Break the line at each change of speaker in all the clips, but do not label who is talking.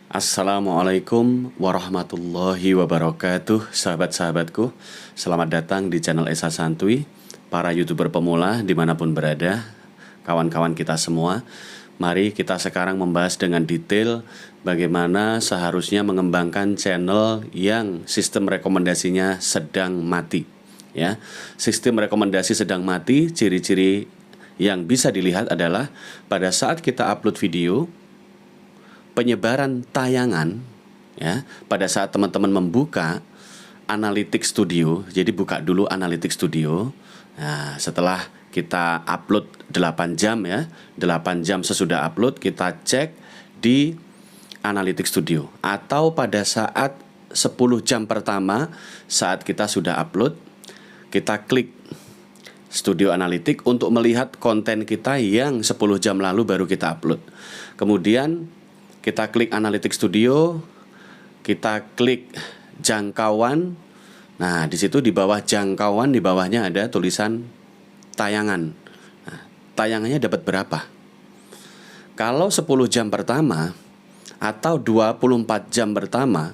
Assalamualaikum warahmatullahi wabarakatuh. Sahabat-sahabatku, selamat datang di channel Esa Santuy. Para YouTuber pemula dimanapun berada, kawan-kawan kita semua, mari kita sekarang membahas dengan detail bagaimana seharusnya mengembangkan channel yang sistem rekomendasinya sedang mati. Ya, sistem rekomendasi sedang mati, ciri-ciri yang bisa dilihat adalah pada saat kita upload video, penyebaran tayangan, ya, pada saat teman-teman membuka Analytics Studio. Jadi buka dulu Analytics Studio. Nah, setelah kita upload 8 jam, ya, 8 jam sesudah upload kita cek di Analytics Studio. Atau pada saat 10 jam pertama saat kita sudah upload, kita klik Studio Analytics untuk melihat konten kita yang 10 jam lalu baru kita upload. Kemudian kita klik Analytics Studio, kita klik jangkauan. Nah, di situ di bawah jangkauan, di bawahnya ada tulisan tayangan. Nah, tayangannya dapat berapa? Kalau 10 jam pertama atau 24 jam pertama,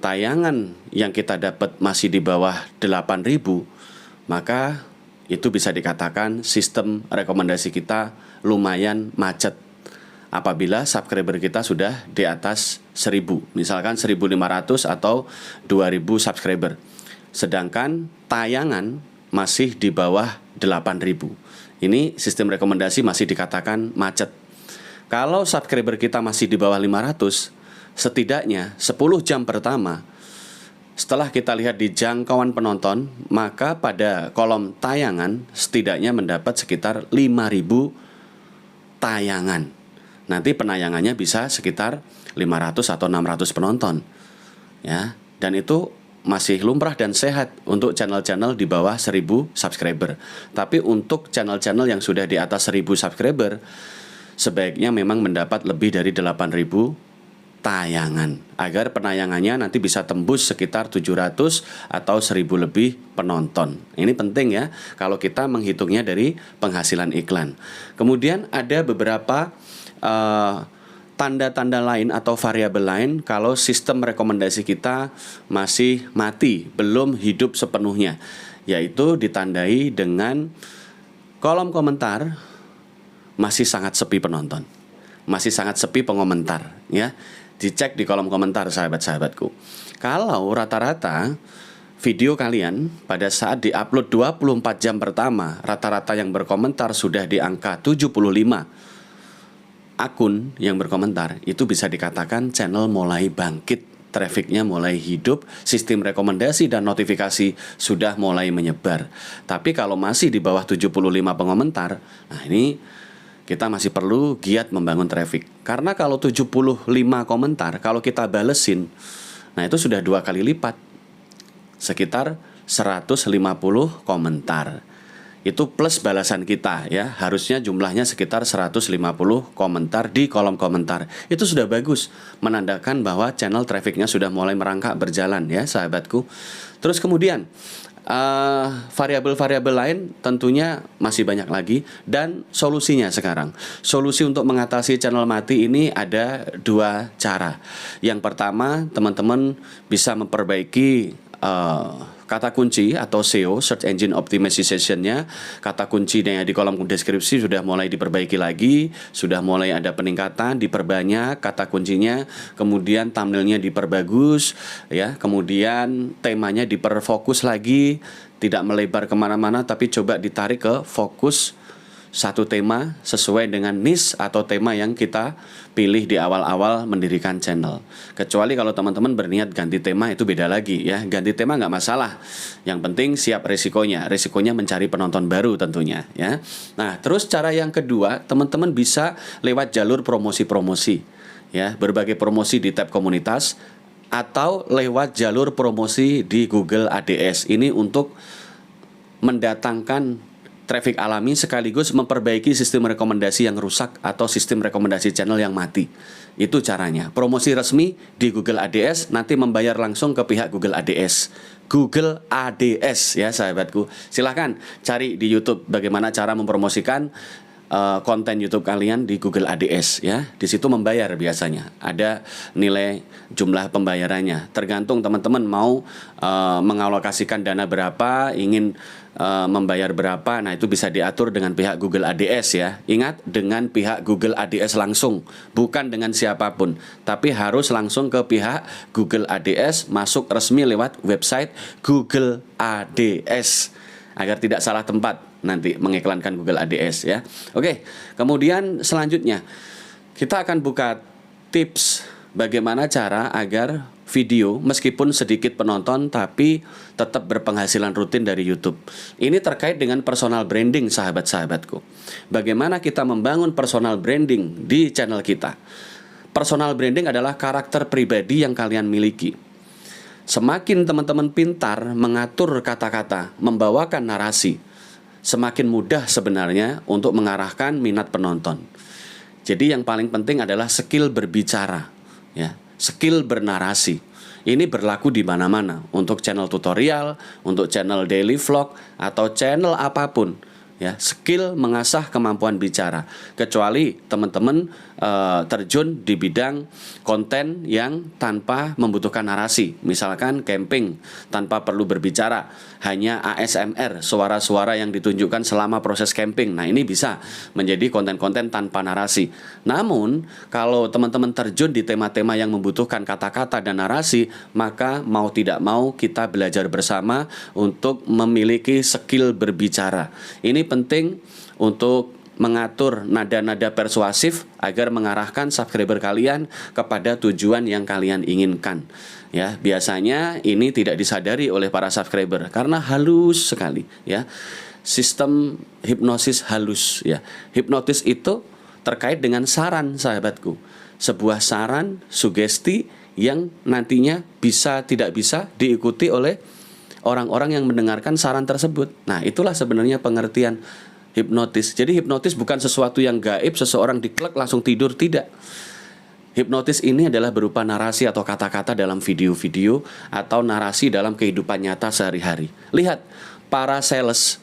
tayangan yang kita dapat masih di bawah 8.000, maka itu bisa dikatakan sistem rekomendasi kita lumayan macet. Apabila subscriber kita sudah di atas 1000, misalkan 1500 atau 2000 subscriber, sedangkan tayangan masih di bawah 8000, ini sistem rekomendasi masih dikatakan macet. Kalau subscriber kita masih di bawah 500, setidaknya 10 jam pertama setelah kita lihat di jangkauan penonton, maka pada kolom tayangan setidaknya mendapat sekitar 5000 tayangan. Nanti penayangannya bisa sekitar 500 atau 600 penonton, ya. Dan itu masih lumrah dan sehat untuk channel-channel di bawah 1000 subscriber. Tapi untuk channel-channel yang sudah di atas 1000 subscriber, sebaiknya memang mendapat lebih dari 8000 tayangan, agar penayangannya nanti bisa tembus sekitar 700 atau 1000 lebih penonton. Ini penting, ya, kalau kita menghitungnya dari penghasilan iklan. Kemudian ada beberapa tanda-tanda lain atau variabel lain kalau sistem rekomendasi kita masih mati, belum hidup sepenuhnya, yaitu ditandai dengan kolom komentar masih sangat sepi penonton, masih sangat sepi pengomentar, ya. Dicek di kolom komentar, sahabat-sahabatku. Kalau rata-rata video kalian pada saat diupload 24 jam pertama, rata-rata yang berkomentar sudah di angka 75 akun yang berkomentar, itu bisa dikatakan channel mulai bangkit, trafficnya mulai hidup, sistem rekomendasi dan notifikasi sudah mulai menyebar. Tapi kalau masih di bawah 75 pengomentar, nah ini kita masih perlu giat membangun traffic. Karena kalau 75 komentar, kalau kita balesin, nah itu sudah 2 kali lipat, sekitar 150 komentar. Itu plus balasan kita, ya. Harusnya jumlahnya sekitar 150 komentar di kolom komentar. Itu sudah bagus, menandakan bahwa channel trafficnya sudah mulai merangkak berjalan, ya, sahabatku. Terus kemudian variabel-variabel lain tentunya masih banyak lagi. Dan solusinya sekarang, solusi untuk mengatasi channel mati ini ada 2 cara. Yang pertama, teman-teman bisa memperbaiki kata kunci atau SEO, Search Engine Optimization-nya. Kata kuncinya di kolom deskripsi sudah mulai diperbaiki lagi, sudah mulai ada peningkatan, diperbanyak kata kuncinya, kemudian thumbnailnya diperbagus, ya, kemudian temanya diperfokus lagi, tidak melebar kemana-mana, tapi coba ditarik ke fokus satu tema sesuai dengan niche atau tema yang kita pilih di awal-awal mendirikan channel. Kecuali kalau teman-teman berniat ganti tema, itu beda lagi, ya. Ganti tema nggak masalah, yang penting siap resikonya. Resikonya mencari penonton baru tentunya, ya. Nah, terus cara yang kedua, teman-teman bisa lewat jalur promosi-promosi, ya, berbagai promosi di tab komunitas, atau lewat jalur promosi di Google ADS. Ini untuk mendatangkan traffic alami sekaligus memperbaiki sistem rekomendasi yang rusak atau sistem rekomendasi channel yang mati. Itu caranya. Promosi resmi di Google ADS, nanti membayar langsung ke pihak Google ADS. Google ADS, ya, sahabatku. Silahkan cari di YouTube bagaimana cara mempromosikan konten YouTube kalian di Google ADS ya. Di situ membayar biasanya. Ada nilai jumlah pembayarannya. Tergantung teman-teman mau mengalokasikan dana berapa, ingin membayar berapa. Nah, itu bisa diatur dengan pihak Google ADS ya. Ingat, dengan pihak Google ADS langsung, bukan dengan siapapun, tapi harus langsung ke pihak Google ADS, masuk resmi lewat website Google ADS agar tidak salah tempat nanti mengiklankan Google ADS ya. Oke, kemudian selanjutnya kita akan buka tips bagaimana cara agar video meskipun sedikit penonton tapi tetap berpenghasilan rutin dari YouTube. Ini terkait dengan personal branding, sahabat-sahabatku. Bagaimana kita membangun personal branding di channel kita. Personal branding adalah karakter pribadi yang kalian miliki. Semakin teman-teman pintar mengatur kata-kata, membawakan narasi, semakin mudah sebenarnya untuk mengarahkan minat penonton. Jadi yang paling penting adalah skill berbicara, ya, skill bernarasi. Ini berlaku di mana-mana, untuk channel tutorial, untuk channel daily vlog, atau channel apapun. Ya, skill mengasah kemampuan bicara. Kecuali teman-teman terjun di bidang konten yang tanpa membutuhkan narasi, misalkan camping tanpa perlu berbicara, hanya ASMR, suara-suara yang ditunjukkan selama proses camping. Nah, ini bisa menjadi konten-konten tanpa narasi. Namun kalau teman-teman terjun di tema-tema yang membutuhkan kata-kata dan narasi, maka mau tidak mau kita belajar bersama untuk memiliki skill berbicara. Ini penting untuk mengatur nada-nada persuasif agar mengarahkan subscriber kalian kepada tujuan yang kalian inginkan. Ya, biasanya ini tidak disadari oleh para subscriber karena halus sekali, ya. Sistem hipnosis halus, ya. Hipnotis itu terkait dengan saran, sahabatku. Sebuah saran, sugesti yang nantinya bisa tidak bisa diikuti oleh orang-orang yang mendengarkan saran tersebut. Nah, itulah sebenarnya pengertian hipnotis. Jadi hipnotis bukan sesuatu yang gaib, seseorang diklek langsung tidur, tidak. Hipnotis ini adalah berupa narasi atau kata-kata dalam video-video atau narasi dalam kehidupan nyata sehari-hari. Lihat, para sales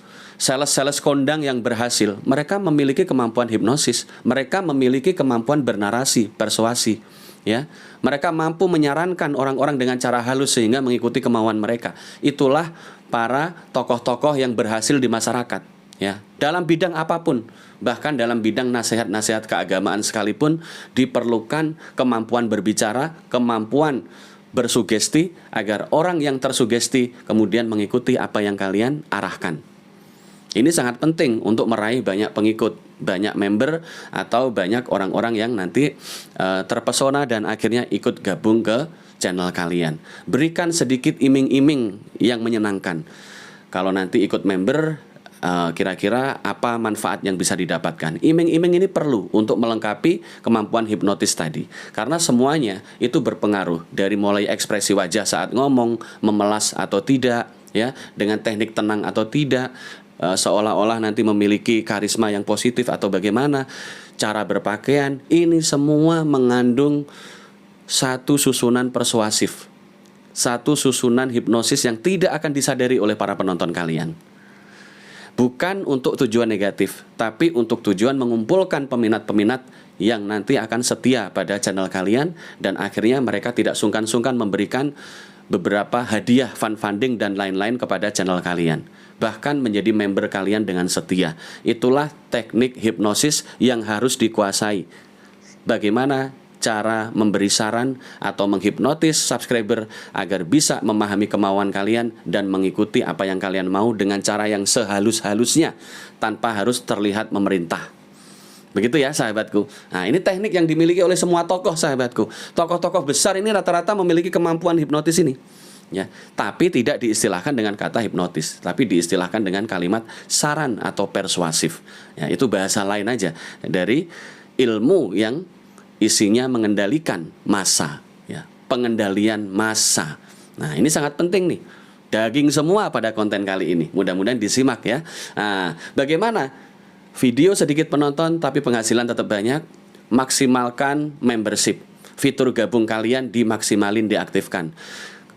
kondang yang berhasil, mereka memiliki kemampuan hipnosis, mereka memiliki kemampuan bernarasi, persuasi, ya. Mereka mampu menyarankan orang-orang dengan cara halus sehingga mengikuti kemauan mereka. Itulah para tokoh-tokoh yang berhasil di masyarakat. Ya, dalam bidang apapun, bahkan dalam bidang nasihat-nasihat keagamaan sekalipun diperlukan kemampuan berbicara, kemampuan bersugesti agar orang yang tersugesti kemudian mengikuti apa yang kalian arahkan. Ini sangat penting untuk meraih banyak pengikut, banyak member atau banyak orang-orang yang nanti terpesona dan akhirnya ikut gabung ke channel kalian. Berikan sedikit iming-iming yang menyenangkan. Kalau nanti ikut member, kira-kira apa manfaat yang bisa didapatkan. Iming-iming ini perlu untuk melengkapi kemampuan hipnotis tadi, karena semuanya itu berpengaruh, dari mulai ekspresi wajah saat ngomong, memelas atau tidak, ya, dengan teknik tenang atau tidak, seolah-olah nanti memiliki karisma yang positif atau bagaimana, cara berpakaian. Ini semua mengandung satu susunan persuasif, satu susunan hipnosis yang tidak akan disadari oleh para penonton kalian. Bukan untuk tujuan negatif, tapi untuk tujuan mengumpulkan peminat-peminat yang nanti akan setia pada channel kalian, dan akhirnya mereka tidak sungkan-sungkan memberikan beberapa hadiah, funding dan lain-lain kepada channel kalian, bahkan menjadi member kalian dengan setia. Itulah teknik hipnosis yang harus dikuasai. Bagaimana cara memberi saran atau menghipnotis subscriber agar bisa memahami kemauan kalian dan mengikuti apa yang kalian mau dengan cara yang sehalus-halusnya tanpa harus terlihat memerintah. Begitu ya, sahabatku. Nah, ini teknik yang dimiliki oleh semua tokoh, sahabatku. Tokoh-tokoh besar ini rata-rata memiliki kemampuan hipnotis ini, ya. Tapi tidak diistilahkan dengan kata hipnotis, tapi diistilahkan dengan kalimat saran atau persuasif. Ya, itu bahasa lain aja dari ilmu yang isinya mengendalikan massa, ya, pengendalian massa. Nah, ini sangat penting nih. Daging semua pada konten kali ini. Mudah-mudahan disimak ya. Nah, bagaimana video sedikit penonton tapi penghasilan tetap banyak? Maksimalkan membership. Fitur gabung kalian dimaksimalin, diaktifkan.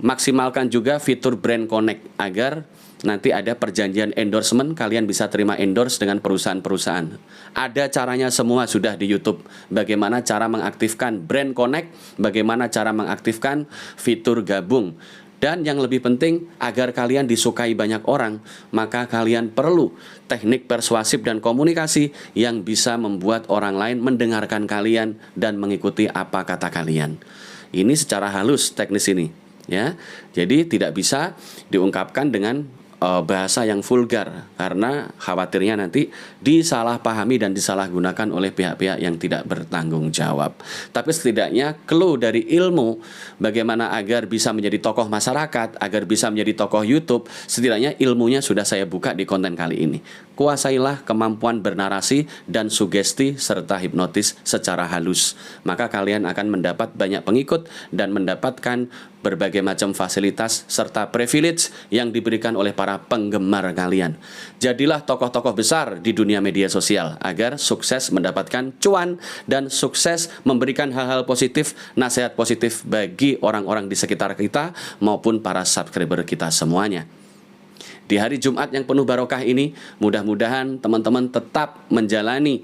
Maksimalkan juga fitur Brand Connect agar nanti ada perjanjian endorsement, kalian bisa terima endorse dengan perusahaan-perusahaan. Ada caranya semua sudah di YouTube. Bagaimana cara mengaktifkan Brand Connect, bagaimana cara mengaktifkan fitur gabung. Dan yang lebih penting, agar kalian disukai banyak orang, maka kalian perlu teknik persuasif dan komunikasi yang bisa membuat orang lain mendengarkan kalian dan mengikuti apa kata kalian. Ini secara halus teknis ini, ya. Jadi tidak bisa diungkapkan dengan bahasa yang vulgar, karena khawatirnya nanti disalahpahami dan disalahgunakan oleh pihak-pihak yang tidak bertanggung jawab. Tapi setidaknya clue dari ilmu bagaimana agar bisa menjadi tokoh masyarakat, agar bisa menjadi tokoh YouTube, setidaknya ilmunya sudah saya buka di konten kali ini. Kuasailah kemampuan bernarasi dan sugesti serta hipnotis secara halus, maka kalian akan mendapat banyak pengikut dan mendapatkan berbagai macam fasilitas serta privilege yang diberikan oleh para penggemar kalian. Jadilah tokoh-tokoh besar di dunia media sosial agar sukses mendapatkan cuan dan sukses memberikan hal-hal positif, nasihat positif bagi orang-orang di sekitar kita maupun para subscriber kita semuanya. Di hari Jumat yang penuh barokah ini, mudah-mudahan teman-teman tetap menjalani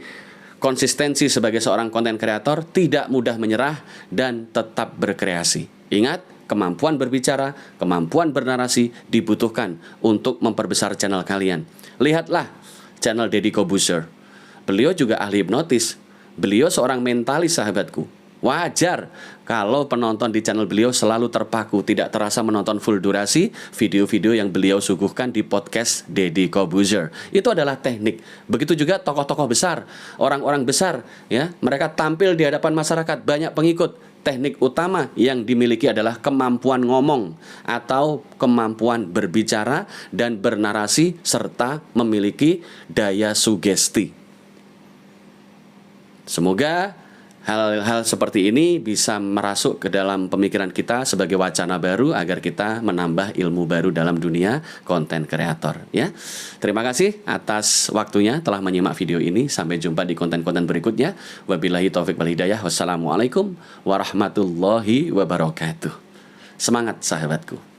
konsistensi sebagai seorang konten kreator, tidak mudah menyerah dan tetap berkreasi. Ingat, kemampuan berbicara, kemampuan bernarasi dibutuhkan untuk memperbesar channel kalian. Lihatlah channel Deddy Corbuzier. Beliau juga ahli hipnotis. Beliau seorang mentalis, sahabatku. Wajar kalau penonton di channel beliau selalu terpaku, tidak terasa menonton full durasi video-video yang beliau suguhkan di podcast Deddy Corbuzier. Itu adalah teknik. Begitu juga tokoh-tokoh besar, orang-orang besar, ya, mereka tampil di hadapan masyarakat, banyak pengikut. Teknik utama yang dimiliki adalah kemampuan ngomong atau kemampuan berbicara dan bernarasi serta memiliki daya sugesti. Semoga hal-hal seperti ini bisa merasuk ke dalam pemikiran kita sebagai wacana baru agar kita menambah ilmu baru dalam dunia konten kreator, ya. Terima kasih atas waktunya telah menyimak video ini. Sampai jumpa di konten-konten berikutnya. Wabillahi taufik wal hidayah. Wassalamualaikum warahmatullahi wabarakatuh. Semangat, sahabatku.